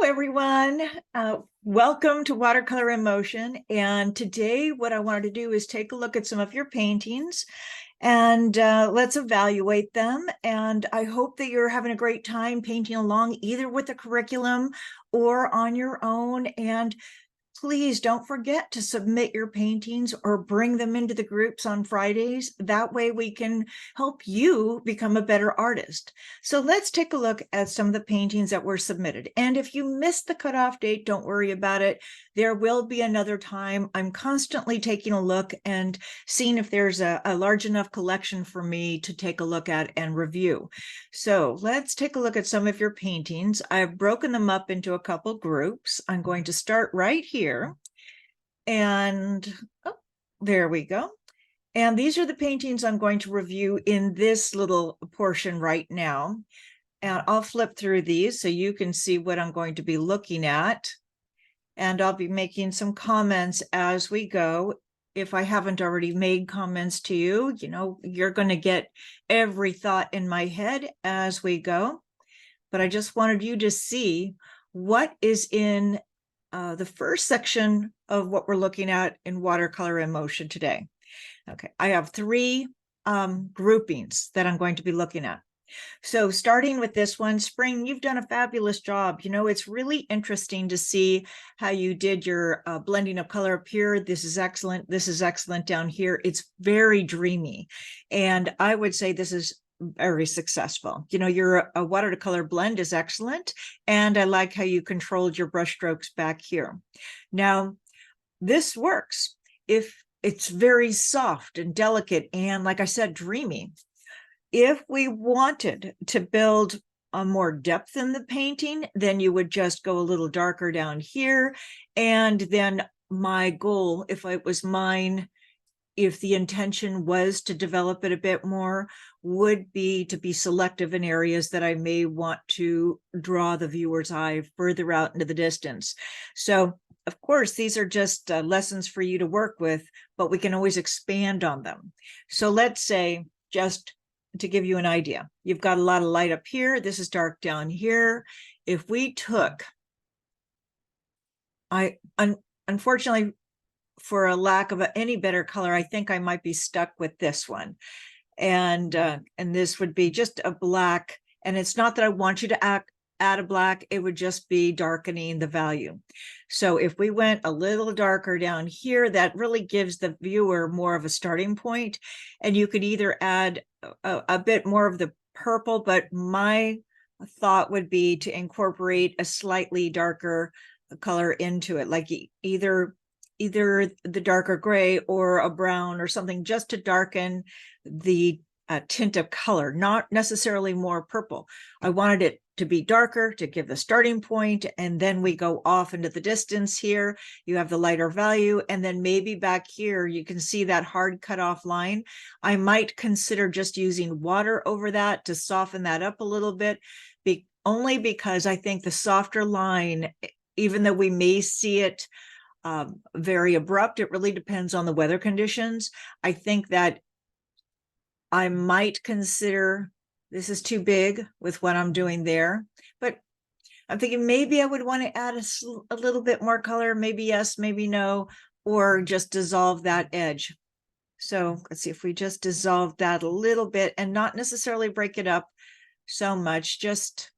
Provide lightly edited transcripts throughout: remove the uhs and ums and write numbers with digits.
Everyone. Welcome to Watercolor in Motion. And today what I wanted to do is take a look at some of your paintings and let's evaluate them. And I hope that you're having a great time painting along either with the curriculum or on your own. And please don't forget to submit your paintings or bring them into the groups on Fridays. That way we can help you become a better artist. So let's take a look at some of the paintings that were submitted. And if you missed the cutoff date, don't worry about it. There will be another time. I'm constantly taking a look and seeing if there's a large enough collection for me to take a look at and review. So let's take a look at some of your paintings. I've broken them up into a couple groups. I'm going to start right here. And there we go. And these are the paintings I'm going to review in this little portion right now. And I'll flip through these so you can see what I'm going to be looking at. And I'll be making some comments as we go. If I haven't already made comments to you, you're going to get every thought in my head as we go. But I just wanted you to see what is in the first section of what we're looking at in Watercolor in Motion today. Okay, I have three groupings that I'm going to be looking at. So starting with this one, Spring, you've done a fabulous job. It's really interesting to see how you did your blending of color up here. This is excellent. This is excellent down here. It's very dreamy. And I would say this is very successful. Your watercolor blend is excellent. And I like how you controlled your brush strokes back here. Now, this works if it's very soft and delicate and, like I said, dreamy. If we wanted to build a more depth in the painting, then you would just go a little darker down here. And then my goal, if it was mine, if the intention was to develop it a bit more, would be to be selective in areas that I may want to draw the viewer's eye further out into the distance. So, of course, these are just lessons for you to work with, but we can always expand on them. So let's say, just to give you an idea, you've got a lot of light up here. This is dark down here. If we took, unfortunately, for a lack of any better color, I think I might be stuck with this one. And this would be just a black. And it's not that I want you to add a black, it would just be darkening the value. So if we went a little darker down here, that really gives the viewer more of a starting point. And you could either add a bit more of the purple, but my thought would be to incorporate a slightly darker color into it, like either the darker gray or a brown or something, just to darken the tint of color, not necessarily more purple. I wanted it to be darker to give the starting point, and then we go off into the distance here. You have the lighter value, and then maybe back here you can see that hard cutoff line. I might consider just using water over that to soften that up a little bit, only because I think the softer line, even though we may see it very abrupt, it really depends on the weather conditions. I think that I might consider, this is too big with what I'm doing there, but I'm thinking maybe I would want to add a little bit more color, maybe yes, maybe no, or just dissolve that edge. So let's see if we just dissolve that a little bit and not necessarily break it up so much. Just,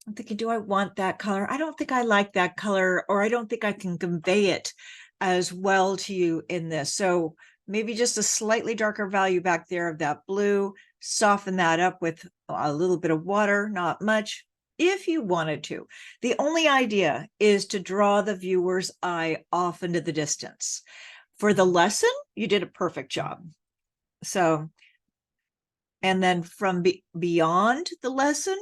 I'm thinking, do I want that color? I don't think I like that color, or I don't think I can convey it as well to you in this. So maybe just a slightly darker value back there of that blue, soften that up with a little bit of water, not much, if you wanted to. The only idea is to draw the viewer's eye off into the distance. For the lesson, you did a perfect job. So, and then from beyond the lesson,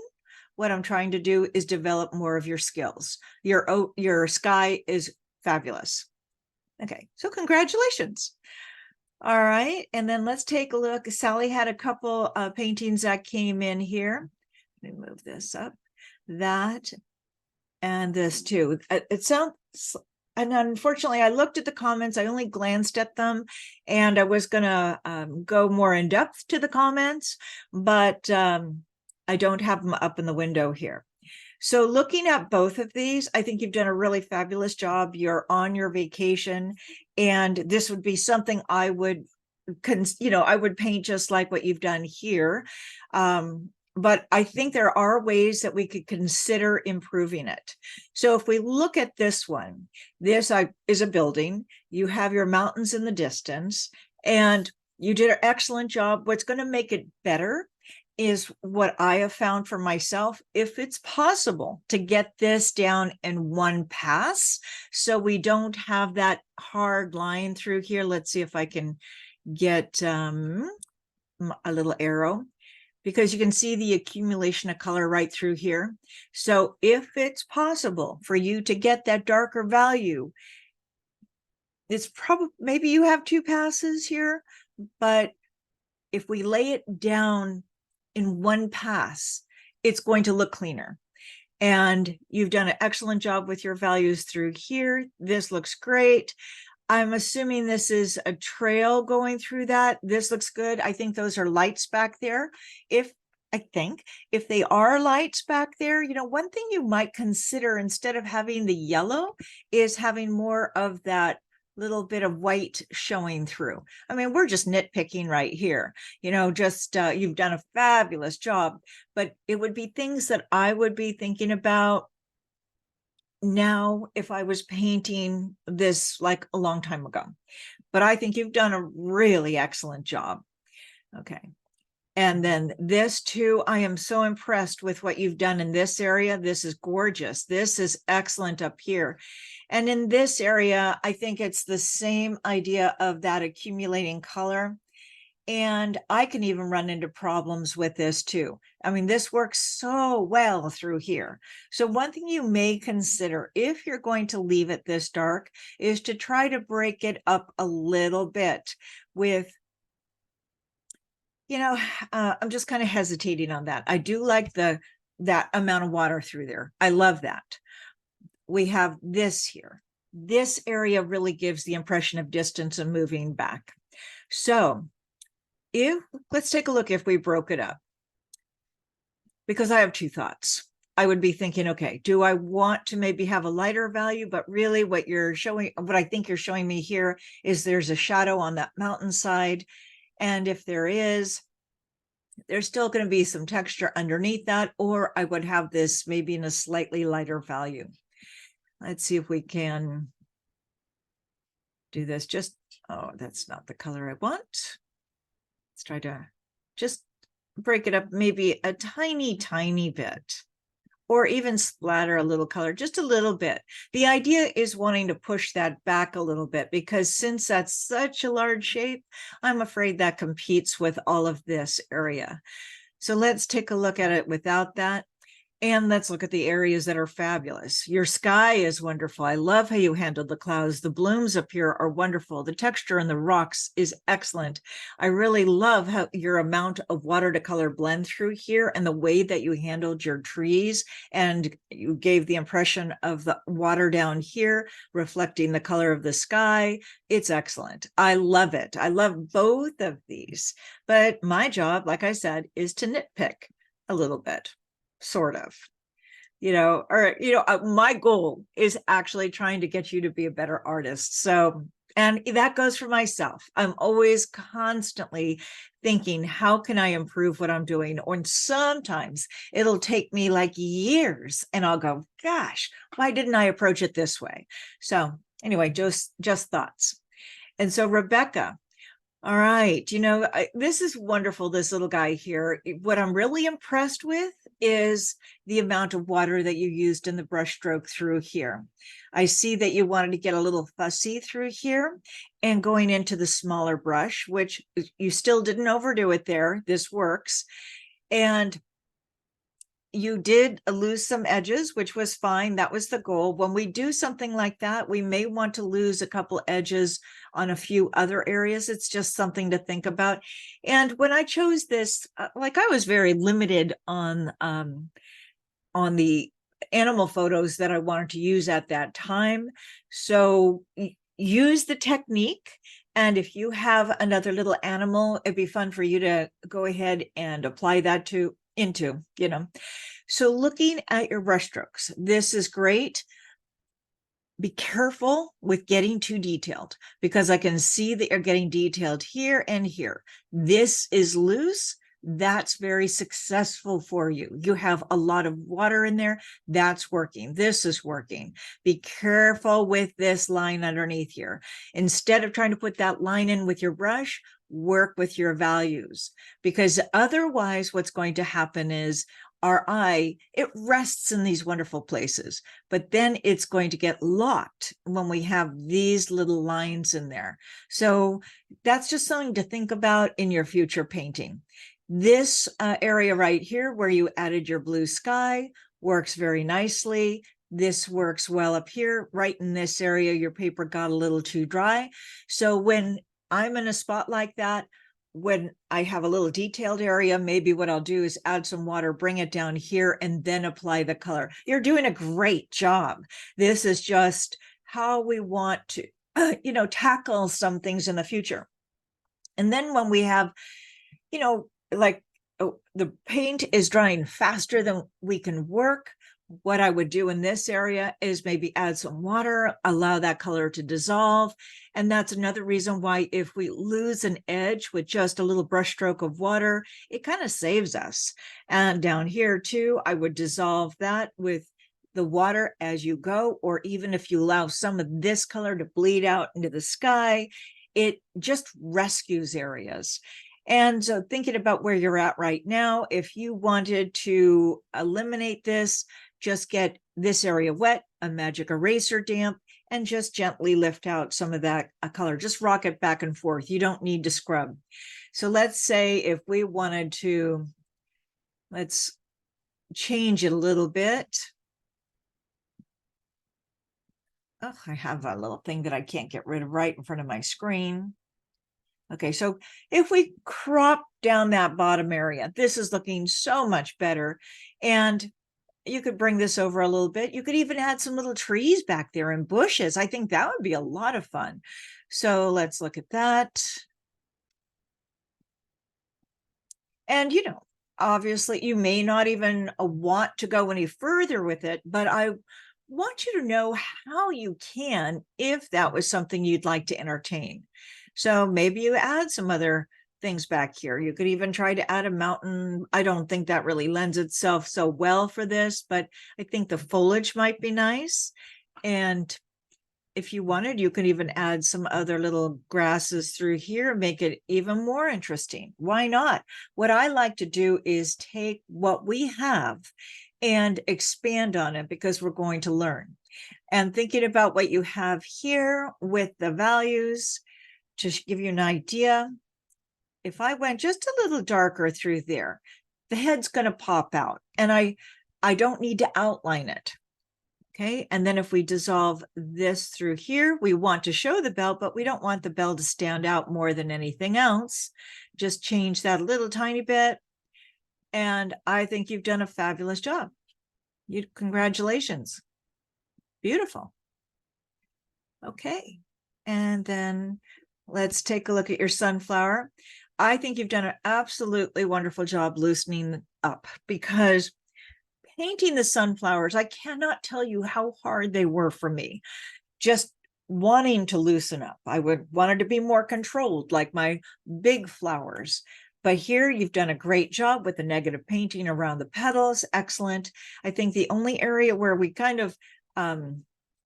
what I'm trying to do is develop more of your skills. Your sky is fabulous. Okay, so congratulations. All right, and then let's take a look. Sally had a couple paintings that came in here. Let me move this up. That and this too. It sounds, and unfortunately, I looked at the comments. I only glanced at them, and I was gonna go more in depth to the comments, but I don't have them up in the window here. So looking at both of these, I think you've done a really fabulous job. You're on your vacation, and this would be something I would, I would paint just like what you've done here. But I think there are ways that we could consider improving it. So if we look at this one, this is a building. You have your mountains in the distance, and you did an excellent job. What's going to make it better is what I have found for myself, if it's possible to get this down in one pass, so we don't have that hard line through here. Let's see if I can get a little arrow, because you can see the accumulation of color right through here. So if it's possible for you to get that darker value, it's probably, maybe you have 2 passes here, but if we lay it down in one pass, it's going to look cleaner. And you've done an excellent job with your values through here. This looks great. I'm assuming this is a trail going through that. This looks good. I think those are lights back there. If they are lights back there, one thing you might consider, instead of having the yellow, is having more of that little bit of white showing through. I mean, we're just nitpicking right here, you've done a fabulous job, but it would be things that I would be thinking about now if I was painting this like a long time ago. But I think you've done a really excellent job. Okay. And then this too, I am so impressed with what you've done in this area. This is gorgeous. This is excellent up here. And in this area, I think it's the same idea of that accumulating color. And I can even run into problems with this too. I mean, this works so well through here. So one thing you may consider, if you're going to leave it this dark, is to try to break it up a little bit with, I'm just kind of hesitating on that. I do like that amount of water through there. I love that. We have this here. This area really gives the impression of distance and moving back. So let's take a look if we broke it up, because I have 2 thoughts. I would be thinking, okay, do I want to maybe have a lighter value? But really what I think you're showing me here is there's a shadow on that mountainside. And if there is, there's still going to be some texture underneath that, or I would have this maybe in a slightly lighter value. Let's see if we can do this. Oh, that's not the color I want. Let's try to just break it up maybe a tiny, tiny bit, or even splatter a little color, just a little bit. The idea is wanting to push that back a little bit, because since that's such a large shape, I'm afraid that competes with all of this area. So let's take a look at it without that. And let's look at the areas that are fabulous. Your sky is wonderful. I love how you handled the clouds. The blooms up here are wonderful. The texture in the rocks is excellent. I really love how your amount of water to color blend through here, and the way that you handled your trees, and you gave the impression of the water down here reflecting the color of the sky. It's excellent. I love it. I love both of these. But my job, like I said, is to nitpick a little bit. Sort of, my goal is actually trying to get you to be a better artist. So, and that goes for myself. I'm always constantly thinking, how can I improve what I'm doing? And sometimes it'll take me like years, and I'll go, gosh, why didn't I approach it this way? So anyway, just thoughts. And so Rebecca, all right, this is wonderful, this little guy here. What I'm really impressed with is the amount of water that you used in the brush stroke through here. I see that you wanted to get a little fussy through here and going into the smaller brush, which you still didn't overdo it there. This works. And you did lose some edges, which was fine. That was the goal. When we do something like that, we may want to lose a couple edges on a few other areas. It's just something to think about. And when I chose this, I was very limited on the animal photos that I wanted to use at that time. So use the technique. And if you have another little animal, it'd be fun for you to go ahead and apply that to into, you know. So looking at your brush strokes, this is great. Be careful with getting too detailed, because I can see that you're getting detailed here and here. This is loose. That's very successful for you. You have a lot of water in there. That's working. This is working. Be careful with this line underneath here. Instead of trying to put that line in with your brush, work with your values, because otherwise what's going to happen is our eye, it rests in these wonderful places, but then it's going to get locked when we have these little lines in there. So that's just something to think about in your future painting. This area right here where you added your blue sky works very nicely. This works well up here. Right in this area, your paper got a little too dry. So when I'm in a spot like that, when I have a little detailed area, maybe what I'll do is add some water, bring it down here, and then apply the color. You're doing a great job. This is just how we want to, tackle some things in the future. And then when we have, like the paint is drying faster than we can work, what I would do in this area is maybe add some water, allow that color to dissolve. And that's another reason why if we lose an edge with just a little brush stroke of water, it kind of saves us. And down here too, I would dissolve that with the water as you go, or even if you allow some of this color to bleed out into the sky, it just rescues areas. And so thinking about where you're at right now, if you wanted to eliminate this, just get this area wet, a magic eraser damp, and just gently lift out some of that color. Just rock it back and forth. You don't need to scrub. So let's say if we wanted to, let's change it a little bit. Oh, I have a little thing that I can't get rid of right in front of my screen. Okay, so if we crop down that bottom area, this is looking so much better. And you could bring this over a little bit. You could even add some little trees back there and bushes. I think that would be a lot of fun. So let's look at that. And, obviously you may not even want to go any further with it, but I want you to know how you can if that was something you'd like to entertain. So maybe you add some other things back here. You could even try to add a mountain. I don't think that really lends itself so well for this, but I think the foliage might be nice. And if you wanted, you could even add some other little grasses through here, make it even more interesting. Why not? What I like to do is take what we have and expand on it, because we're going to learn. And thinking about what you have here with the values, to give you an idea, if I went just a little darker through there, the head's going to pop out, and I don't need to outline it. Okay, and then if we dissolve this through here, we want to show the bell, but we don't want the bell to stand out more than anything else. Just change that a little tiny bit, and I think you've done a fabulous job. Congratulations. Beautiful. Okay, and then let's take a look at your sunflower. I think you've done an absolutely wonderful job loosening up, because painting the sunflowers, I cannot tell you how hard they were for me. Just wanting to loosen up. I wanted to be more controlled, like my big flowers. But here you've done a great job with the negative painting around the petals. Excellent. I think the only area where we kind of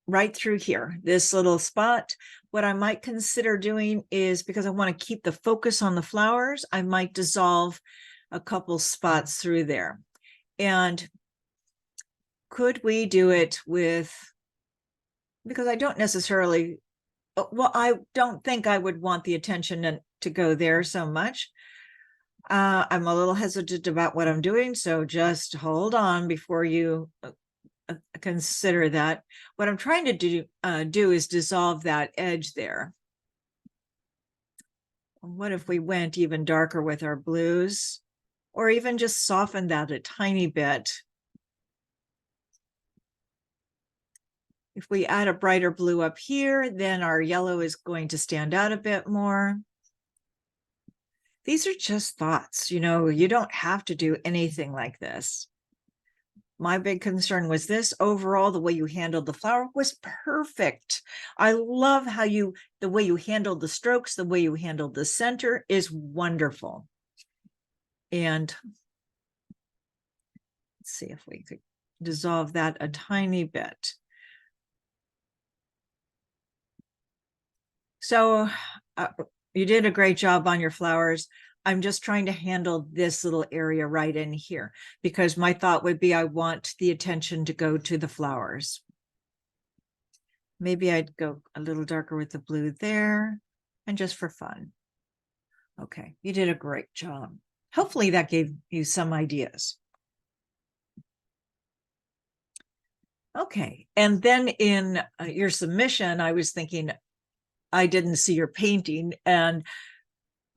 right through here, this little spot, what I might consider doing is, because I want to keep the focus on the flowers, I might dissolve a couple spots through there. And could we do it with, because I don't necessarily, well, I don't think I would want the attention to go there so much. I'm a little hesitant about what I'm doing, so just hold on before you consider that. What I'm trying to do is dissolve that edge there. What if we went even darker with our blues, or even just soften that a tiny bit? If we add a brighter blue up here, then our yellow is going to stand out a bit more. These are just thoughts, you know, you don't have to do anything like this. My big concern was this. Overall, the way you handled the flower was perfect. I love how the way you handled the strokes, the way you handled the center is wonderful. And let's see if we could dissolve that a tiny bit. So you did a great job on your flowers. I'm just trying to handle this little area right in here because my thought would be I want the attention to go to the flowers. Maybe I'd go a little darker with the blue there and just for fun. Okay, you did a great job. Hopefully that gave you some ideas. Okay, and then in your submission, I was thinking I didn't see your painting,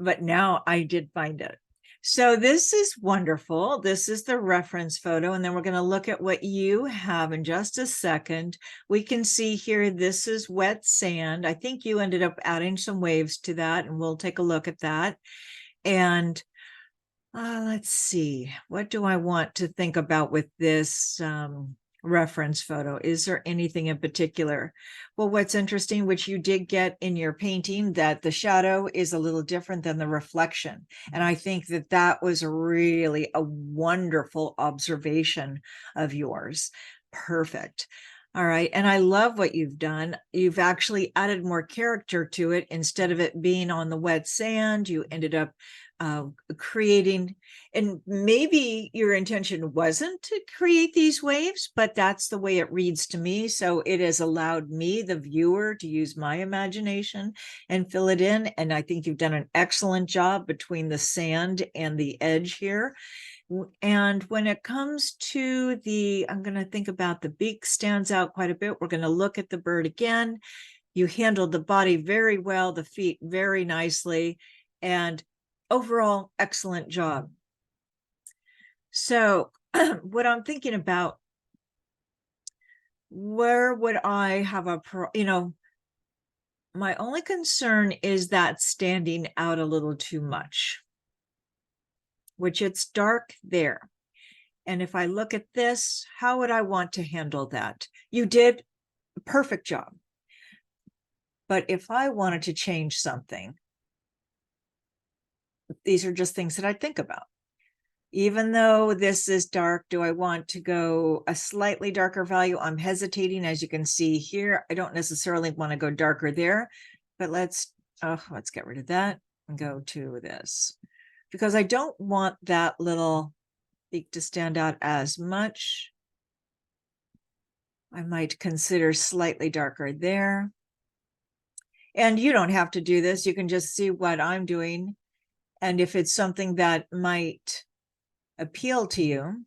but now I did find it. So this is wonderful. This is the reference photo, and then we're going to look at what you have in just a second. We can see here, this is wet sand. I think you ended up adding some waves to that, and we'll take a look at that. And let's see, what do I want to think about with this reference photo? Is there anything in particular? Well, what's interesting, which you did get in your painting, that the shadow is a little different than the reflection. And I think that that was really a wonderful observation of yours. Perfect. All right. And I love what you've done. You've actually added more character to it. Instead of it being on the wet sand, you ended up creating, and maybe your intention wasn't to create these waves, but that's the way it reads to me. So it has allowed me, the viewer, to use my imagination and fill it in. And I think you've done an excellent job between the sand and the edge here. And when it comes to I'm going to think about the beak stands out quite a bit. We're going to look at the bird again. You handled the body very well, the feet very nicely, and overall, excellent job. So what I'm thinking about, where would I have my only concern is that standing out a little too much, which it's dark there. And if I look at this, how would I want to handle that? You did a perfect job. But if I wanted to change something, these are just things that I think about. Even though this is dark, do I want to go a slightly darker value? I'm hesitating, as you can see here. I don't necessarily want to go darker there, but let's get rid of that and go to this, because I don't want that little beak to stand out as much. I might consider slightly darker there. And you don't have to do this. You can just see what I'm doing. And if it's something that might appeal to you,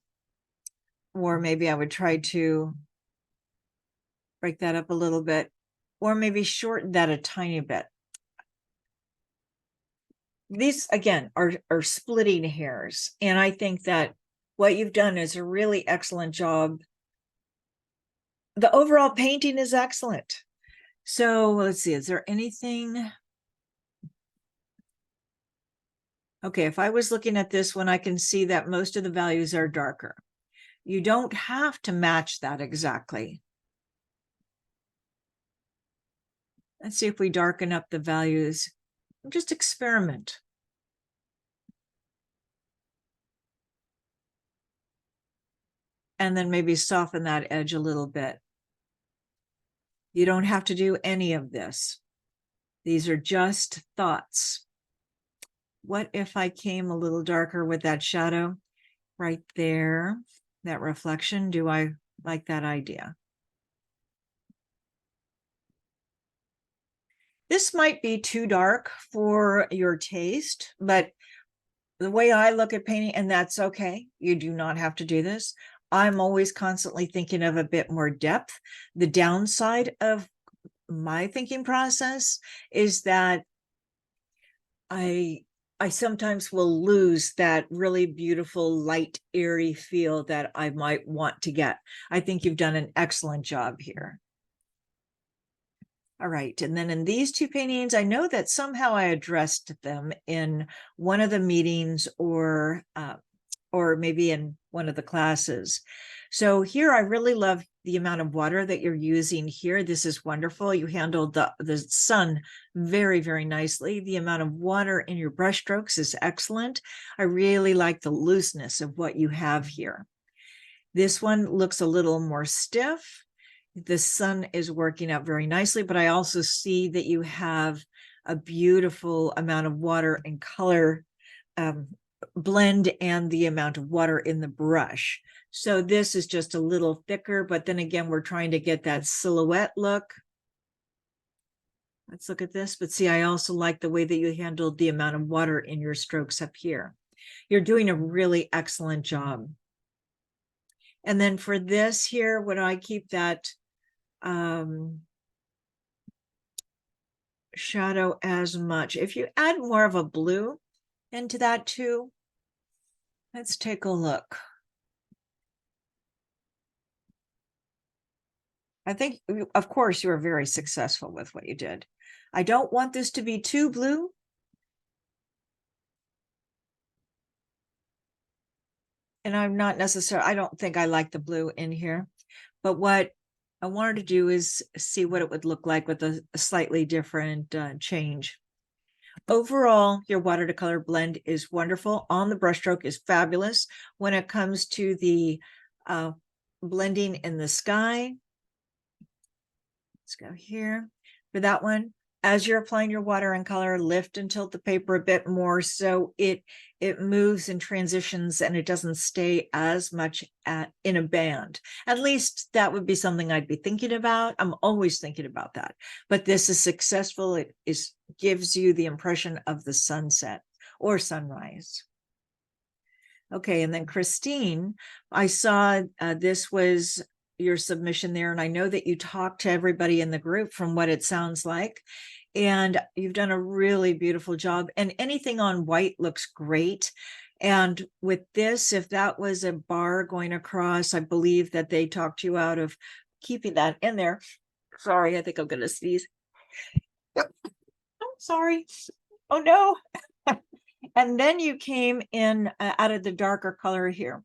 or maybe I would try to break that up a little bit, or maybe shorten that a tiny bit. These, again, are splitting hairs. And I think that what you've done is a really excellent job. The overall painting is excellent. So let's see, is there anything? Okay, if I was looking at this one, I can see that most of the values are darker. You don't have to match that exactly. Let's see if we darken up the values. Just experiment. And then maybe soften that edge a little bit. You don't have to do any of this. These are just thoughts. What if I came a little darker with that shadow right there, that reflection? Do I like that idea? This might be too dark for your taste, but the way I look at painting, and that's okay, you do not have to do this. I'm always constantly thinking of a bit more depth. The downside of my thinking process is that I sometimes will lose that really beautiful, light, airy feel that I might want to get. I think you've done an excellent job here. All right, and then in these two paintings, I know that somehow I addressed them in one of the meetings or maybe in one of the classes. So here I really love the amount of water that you're using here. This is wonderful. You handled the sun very, very nicely. The amount of water in your brush strokes is excellent. I really like the looseness of what you have here. This one looks a little more stiff. The sun is working out very nicely, but I also see that you have a beautiful amount of water and color blend and the amount of water in the brush. So this is just a little thicker, but then again, we're trying to get that silhouette look. Let's look at this, but see, I also like the way that you handled the amount of water in your strokes up here. You're doing a really excellent job. And then for this here, would I keep that shadow as much? If you add more of a blue into that too, let's take a look. I think, of course, you were very successful with what you did. I don't want this to be too blue. And I'm not necessarily, I don't think I like the blue in here. But what I wanted to do is see what it would look like with a slightly different change. Overall, your water to color blend is wonderful. On the brushstroke is fabulous. When it comes to the blending in the sky, let's go here for that one. As you're applying your water and color, lift and tilt the paper a bit more so it moves and transitions and it doesn't stay as much in a band. At least that would be something I'd be thinking about. I'm always thinking about that. But this is successful. It gives you the impression of the sunset or sunrise. Okay, and then Christine, I saw this was your submission there, and I know that you talked to everybody in the group from what it sounds like, and you've done a really beautiful job, and anything on white looks great. And with this, if that was a bar going across, I believe that they talked you out of keeping that in there. Sorry, I think I'm gonna sneeze. I'm sorry. Oh no. And then you came in out of the darker color here.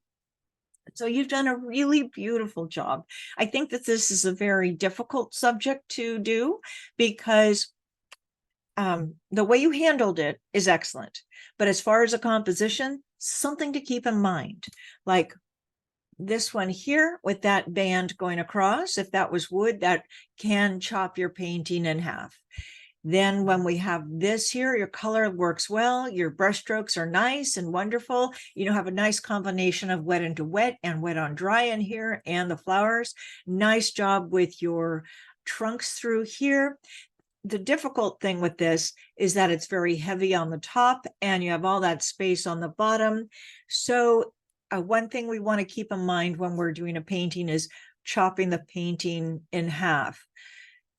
So you've done a really beautiful job. I think that this is a very difficult subject to do because the way you handled it is excellent. But as far as a composition, something to keep in mind, like this one here with that band going across, if that was wood, that can chop your painting in half. Then when we have this here, your color works well, your brush strokes are nice and wonderful. You have a nice combination of wet into wet and wet on dry in here and the flowers. Nice job with your trunks through here. The difficult thing with this is that it's very heavy on the top and you have all that space on the bottom. So one thing we want to keep in mind when we're doing a painting is chopping the painting in half.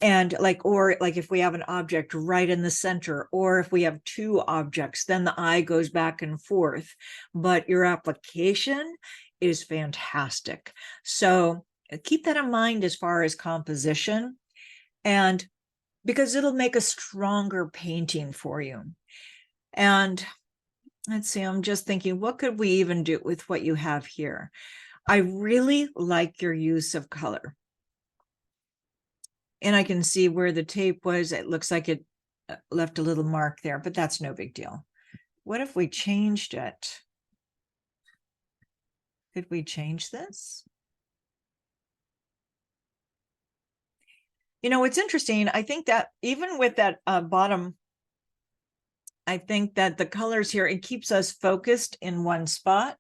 And or if we have an object right in the center, or if we have two objects, then the eye goes back and forth. But your application is fantastic. So keep that in mind as far as composition, and because it'll make a stronger painting for you. And let's see, I'm just thinking, what could we even do with what you have here? I really like your use of color. And I can see where the tape was. It looks like it left a little mark there, but that's no big deal. What if we changed it? Could we change this? It's interesting. I think that even with that bottom, I think that the colors here, it keeps us focused in one spot.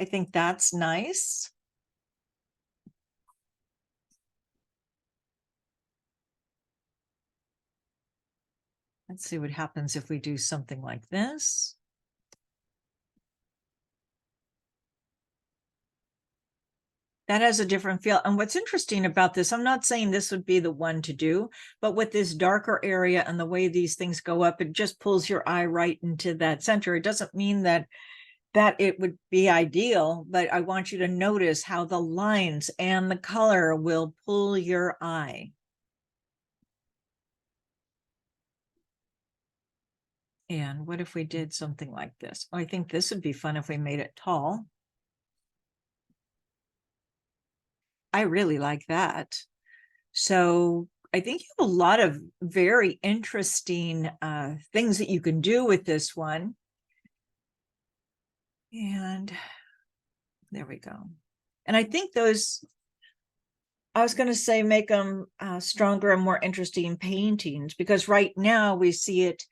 I think that's nice. Let's see what happens if we do something like this. That has a different feel. And what's interesting about this, I'm not saying this would be the one to do, but with this darker area and the way these things go up, it just pulls your eye right into that center. It doesn't mean that it would be ideal, but I want you to notice how the lines and the color will pull your eye. And what if we did something like this? I think this would be fun if we made it tall. I really like that. So I think you have a lot of very interesting things that you can do with this one. And there we go. And I think those, I was going to say, make them stronger and more interesting paintings, because right now we see it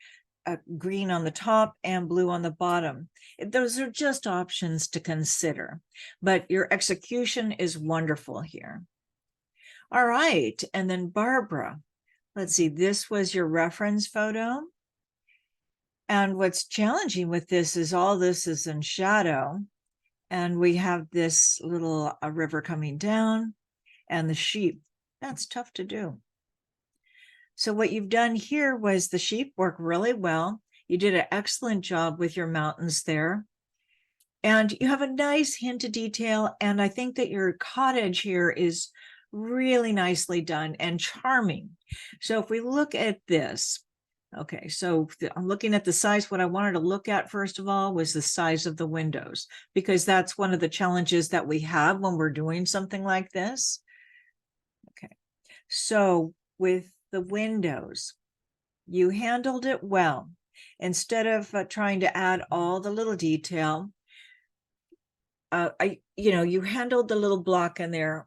green on the top and blue on the bottom. Those are just options to consider, but your execution is wonderful here. All right, and then Barbara, let's see, this was your reference photo. And what's challenging with this is all this is in shadow, and we have this little river coming down and the sheep. That's tough to do. So what you've done here was the sheep work really well. You did an excellent job with your mountains there. And you have a nice hint of detail. And I think that your cottage here is really nicely done and charming. So if we look at this, okay, so I'm looking at the size. What I wanted to look at first of all was the size of the windows, because that's one of the challenges that we have when we're doing something like this. Okay, so with the windows, you handled it well. Instead of trying to add all the little detail, you handled the little block in there.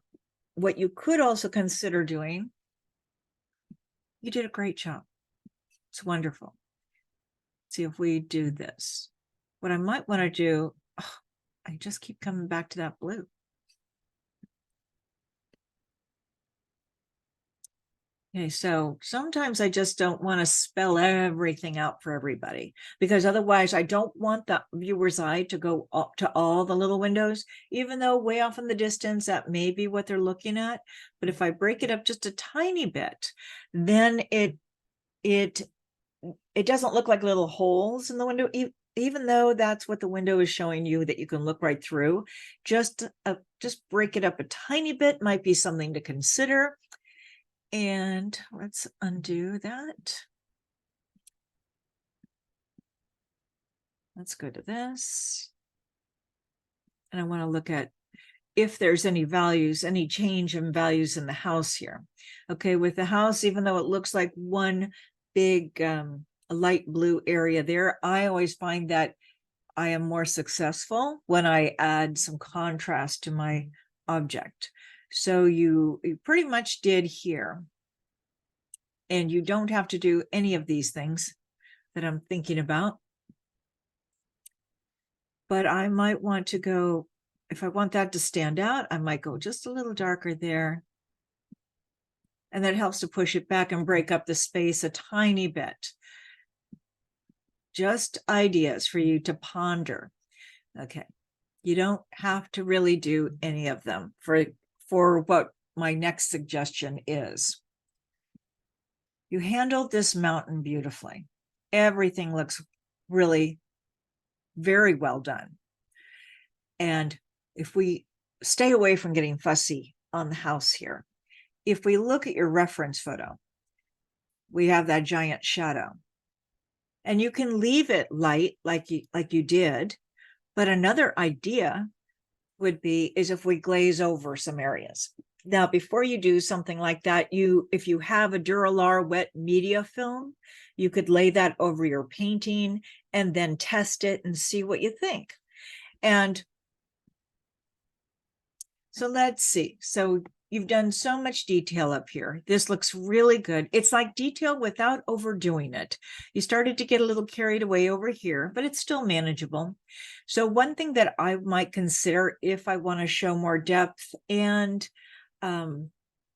What you could also consider doing, you did a great job. It's wonderful. See if we do this. What I might want to do, I just keep coming back to that blue. Okay, so sometimes I just don't want to spell everything out for everybody, because otherwise I don't want the viewer's eye to go up to all the little windows, even though way off in the distance that may be what they're looking at. But if I break it up just a tiny bit, then it doesn't look like little holes in the window, even though that's what the window is showing you, that you can look right through. Just break it up a tiny bit might be something to consider. And let's undo that. Let's go to this. And I want to look at if there's any values, any change in values in the house here. Okay, with the house, even though it looks like one big light blue area there, I always find that I am more successful when I add some contrast to my object. So you pretty much did here. And you don't have to do any of these things that I'm thinking about. But I might want to go, if I want that to stand out, I might go just a little darker there. And that helps to push it back and break up the space a tiny bit. Just ideas for you to ponder. Okay. You don't have to really do any of them for what my next suggestion is. You handled this mountain beautifully. Everything looks really very well done. And if we stay away from getting fussy on the house here, if we look at your reference photo, we have that giant shadow. And you can leave it light like you did, but another idea would be is if we glaze over some areas. Now, before you do something like that, if you have a Duralar wet media film, you could lay that over your painting and then test it and see what you think. And so let's see. So you've done so much detail up here. This looks really good. It's like detail without overdoing it. You started to get a little carried away over here, but it's still manageable. So one thing that I might consider if I want to show more depth and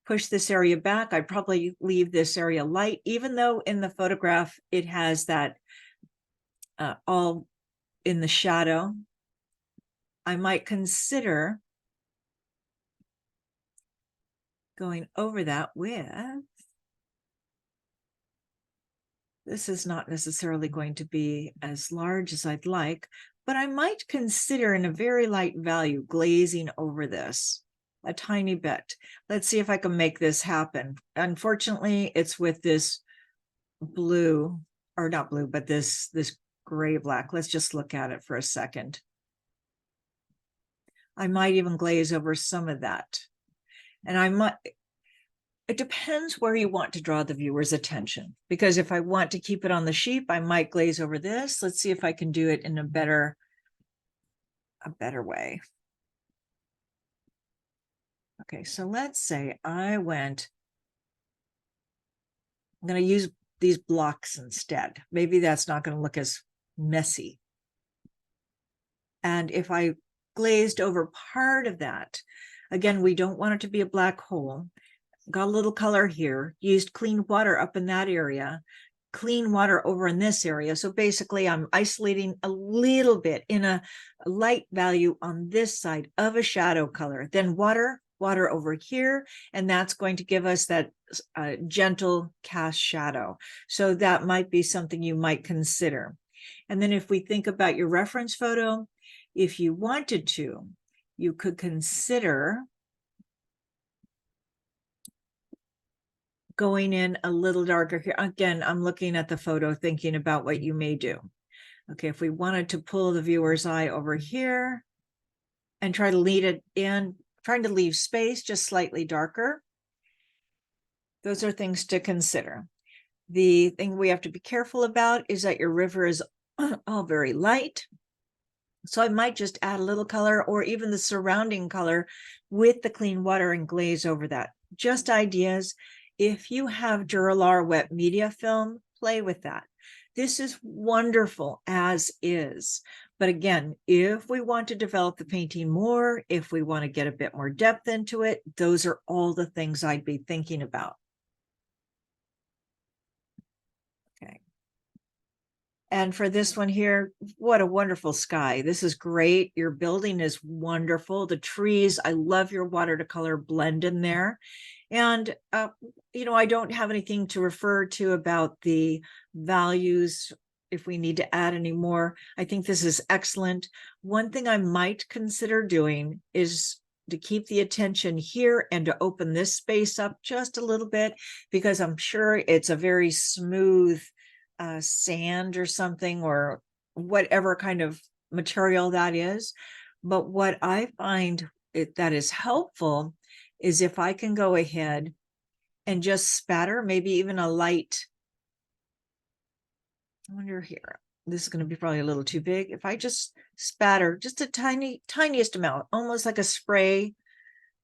push this area back, I'd probably leave this area light, even though in the photograph it has that all in the shadow. I might consider going over that with, this is not necessarily going to be as large as I'd like, but I might consider in a very light value glazing over this a tiny bit. Let's see if I can make this happen. Unfortunately, it's with this blue or not blue, but this gray black. Let's just look at it for a second. I might even glaze over some of that. And I might, it depends where you want to draw the viewer's attention, because if I want to keep it on the sheep, I might glaze over this. Let's see if I can do it in a better way. Okay, so let's say I'm going to use these blocks instead. Maybe that's not going to look as messy. And if I glazed over part of that, again, we don't want it to be a black hole. Got a little color here, used clean water up in that area, clean water over in this area. So basically I'm isolating a little bit in a light value on this side of a shadow color, then water over here, and that's going to give us that gentle cast shadow. So that might be something you might consider. And then if we think about your reference photo, if you wanted to, you could consider going in a little darker here. Again, I'm looking at the photo, thinking about what you may do. Okay, if we wanted to pull the viewer's eye over here and try to lead it in, trying to leave space just slightly darker, those are things to consider. The thing we have to be careful about is that your river is all very light. So I might just add a little color or even the surrounding color with the clean water and glaze over that. Just ideas. If you have Duralar wet media film, play with that. This is wonderful as is. But again, if we want to develop the painting more, if we want to get a bit more depth into it, those are all the things I'd be thinking about. Okay. And for this one here, what a wonderful sky. This is great. Your building is wonderful. The trees, I love your watercolor blend in there. And, I don't have anything to refer to about the values if we need to add any more. I think this is excellent. One thing I might consider doing is to keep the attention here and to open this space up just a little bit, because I'm sure it's a very smooth sand or something, or whatever kind of material that is. But what I find that is helpful is if I can go ahead and just spatter, maybe even a light, I wonder here, this is going to be probably a little too big. If I just spatter just a tiniest amount, almost like a spray.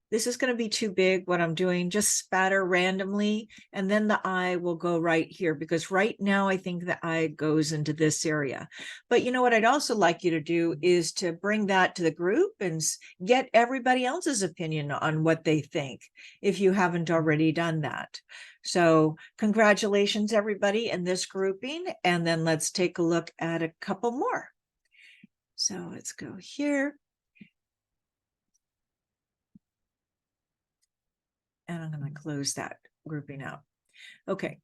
This is going to be too big. What I'm doing, just spatter randomly, and then the eye will go right here, because right now I think the eye goes into this area. But you know what I'd also like you to do is to bring that to the group and get everybody else's opinion on what they think, if you haven't already done that. So congratulations, everybody, in this grouping. And then let's take a look at a couple more. So let's go here. And I'm going to close that grouping out. Okay.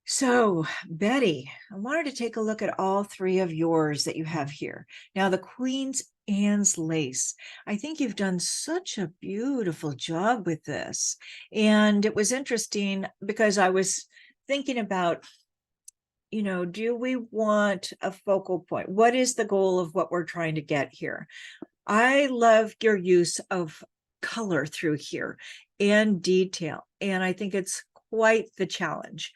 So Betty, I wanted to take a look at all three of yours that you have here. Now the Queen's Anne's lace. I think you've done such a beautiful job with this. And it was interesting because I was thinking about, do we want a focal point? What is the goal of what we're trying to get here? I love your use of color through here and detail. And I think it's quite the challenge.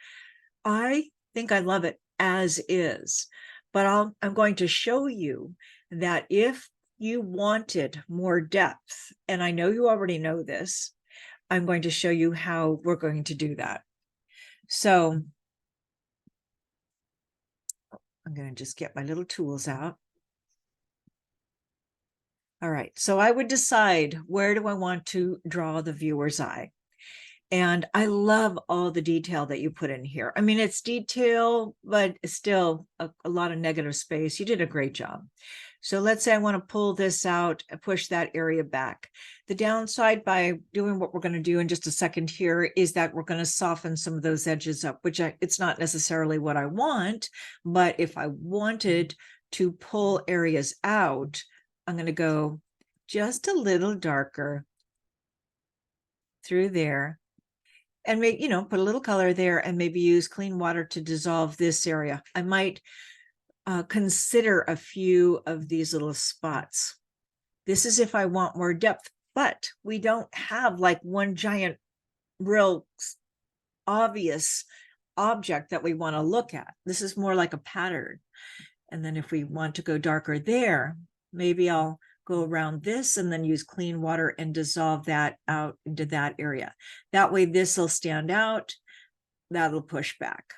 I think I love it as is, but I'm going to show you that if you wanted more depth, and I know you already know this, I'm going to show you how we're going to do that. So I'm going to just get my little tools out. All right, so I would decide, where do I want to draw the viewer's eye? And I love all the detail that you put in here. I mean, it's detail, but it's still a lot of negative space. You did a great job. So let's say I want to pull this out and push that area back. The downside by doing what we're going to do in just a second here is that we're going to soften some of those edges up, which it's not necessarily what I want. But if I wanted to pull areas out, I'm going to go just a little darker through there. and maybe, you know, put a little color there and maybe use clean water to dissolve this area. I might consider a few of these little spots. This is if I want more depth, but we don't have like one giant, real obvious object that we want to look at. This is more like a pattern. And then if we want to go darker there, maybe I'll go around this and then use clean water and dissolve that out into that area. That way this will stand out, that'll push back.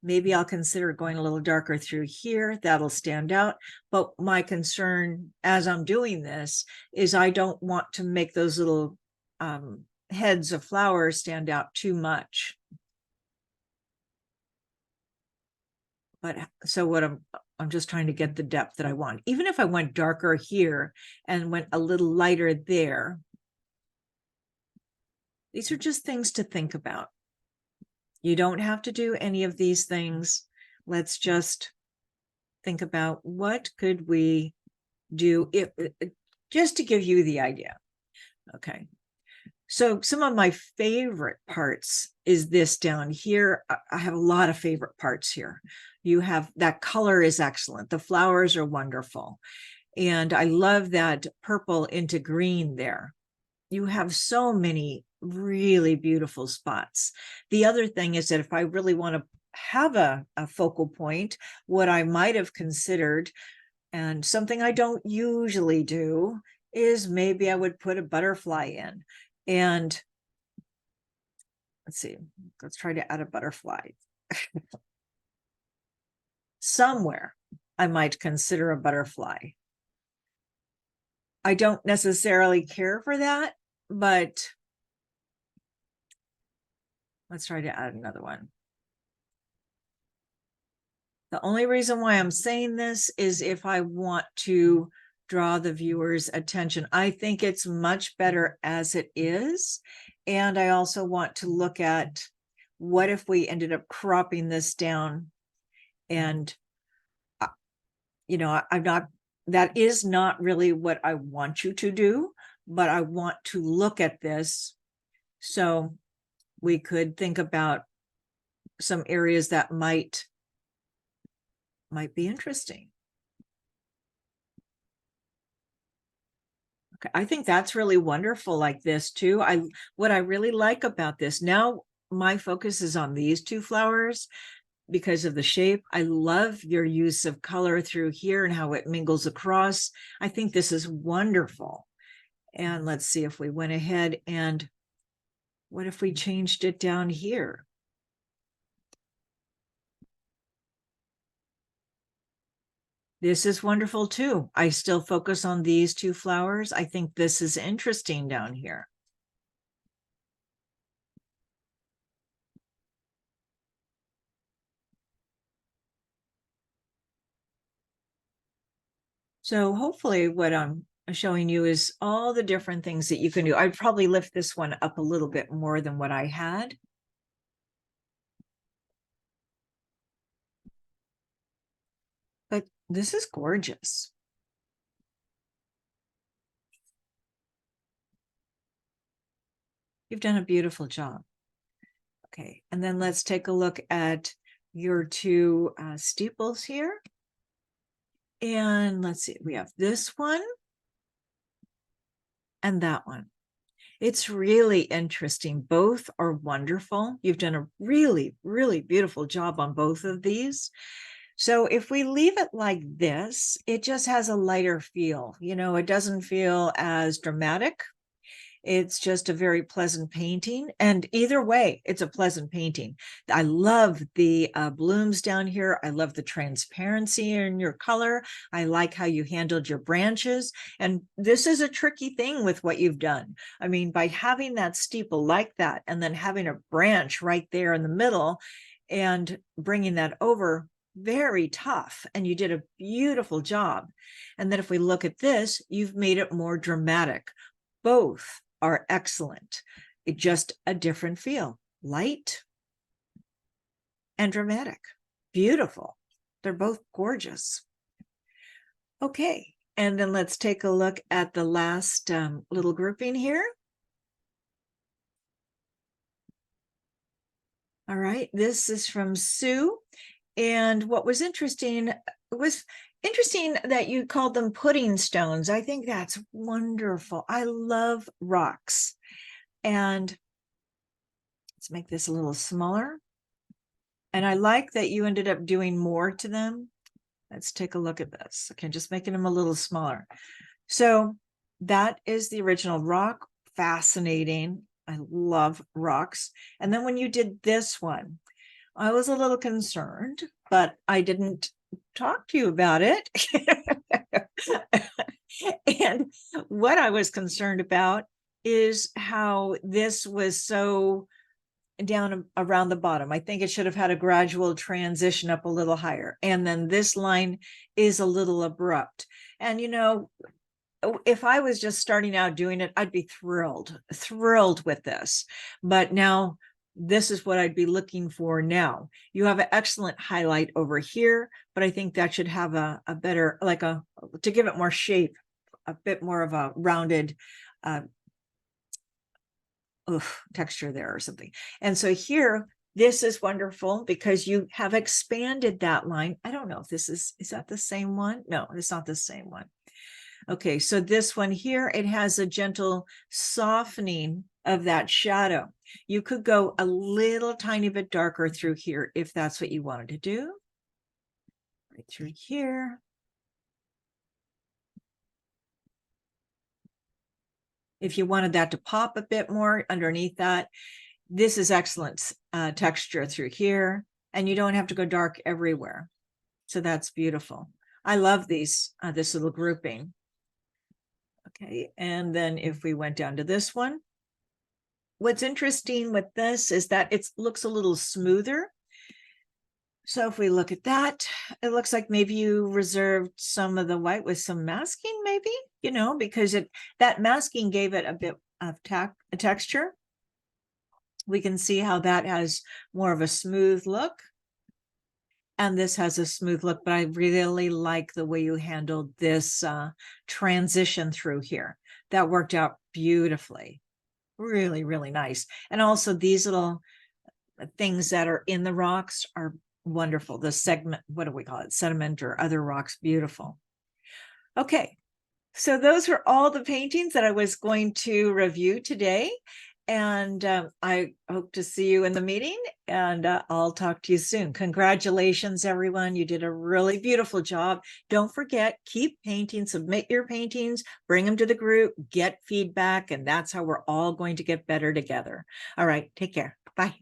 Maybe I'll consider going a little darker through here, that'll stand out. But my concern as I'm doing this is I don't want to make those little heads of flowers stand out too much. But so what I'm just trying to get the depth that I want. Even if I went darker here and went a little lighter there, these are just things to think about. You don't have to do any of these things. Let's just think about what could we do just to give you the idea. Okay. So some of my favorite parts is this down here. I have a lot of favorite parts here. You have that color is excellent. The flowers are wonderful. And I love that purple into green there. You have so many really beautiful spots. The other thing is that if I really want to have a focal point, what I might have considered, and something I don't usually do, is maybe I would put a butterfly in. And let's see, let's try to add a butterfly. Somewhere I might consider a butterfly. I don't necessarily care for that, but let's try to add another one. The only reason why I'm saying this is if I want to draw the viewer's attention. I think it's much better as it is. And I also want to look at what if we ended up cropping this down and, you know, that is not really what I want you to do, but I want to look at this. So we could think about some areas that might be interesting. Okay, I think that's really wonderful like this too. What I really like about this, now my focus is on these two flowers because of the shape. I love your use of color through here and how it mingles across. I think this is wonderful. And let's see if we went ahead and what if we changed it down here? This is wonderful too. I still focus on these two flowers. I think this is interesting down here. So hopefully what I'm showing you is all the different things that you can do. I'd probably lift this one up a little bit more than what I had. But this is gorgeous. You've done a beautiful job. Okay, and then let's take a look at your two steeples here. And let's see, we have this one and that one. It's really interesting. Both are wonderful. You've done a really, really beautiful job on both of these. So if we leave it like this, it just has a lighter feel. You know, it doesn't feel as dramatic. It's just a very pleasant painting. And either way, it's a pleasant painting. I love the blooms down here. I love the transparency in your color. I like how you handled your branches. And this is a tricky thing with what you've done. I mean, by having that steeple like that, and then having a branch right there in the middle and bringing that over, very tough. And you did a beautiful job. And then if we look at this, you've made it more dramatic. Both are excellent. It's just a different feel, light and dramatic. Beautiful. They're both gorgeous. Okay, and then let's take a look at the last little grouping here. All right, this is from Sue. And what was interesting that you called them pudding stones. I think that's wonderful. I love rocks. And let's make this a little smaller. And I like that you ended up doing more to them. Let's take a look at this. Okay, just making them a little smaller. So that is the original rock. Fascinating. I love rocks. And then when you did this one, I was a little concerned, but I didn't talk to you about it. And what I was concerned about is how this was so down around the bottom. I think it should have had a gradual transition up a little higher. And then this line is a little abrupt. And, you know, if I was just starting out doing it, I'd be thrilled with this. But now this is what I'd be looking for now. You have an excellent highlight over here, but I think that should have a better, to give it more shape, a bit more of a rounded texture there or something. And so here, this is wonderful because you have expanded that line. I don't know if this is that the same one? No, it's not the same one. Okay, so this one here, it has a gentle softening of that shadow. You could go a little tiny bit darker through here if that's what you wanted to do. Right through here. If you wanted that to pop a bit more underneath that, this is excellent texture through here, and you don't have to go dark everywhere. So that's beautiful. I love these, this little grouping. Okay, and then if we went down to this one, what's interesting with this is that it looks a little smoother. So if we look at that, it looks like maybe you reserved some of the white with some masking, maybe, you know, because that masking gave it a bit of texture. We can see how that has more of a smooth look. And this has a smooth look, but I really like the way you handled this transition through here. That worked out beautifully. Really, really nice. And also these little things that are in the rocks are wonderful. The segment, what do we call it? Sediment or other rocks, beautiful. Okay, so those were all the paintings that I was going to review today. And I hope to see you in the meeting, and I'll talk to you soon. Congratulations, everyone. You did a really beautiful job. Don't forget, keep painting, submit your paintings, bring them to the group, get feedback, and that's how we're all going to get better together. All right, take care. Bye.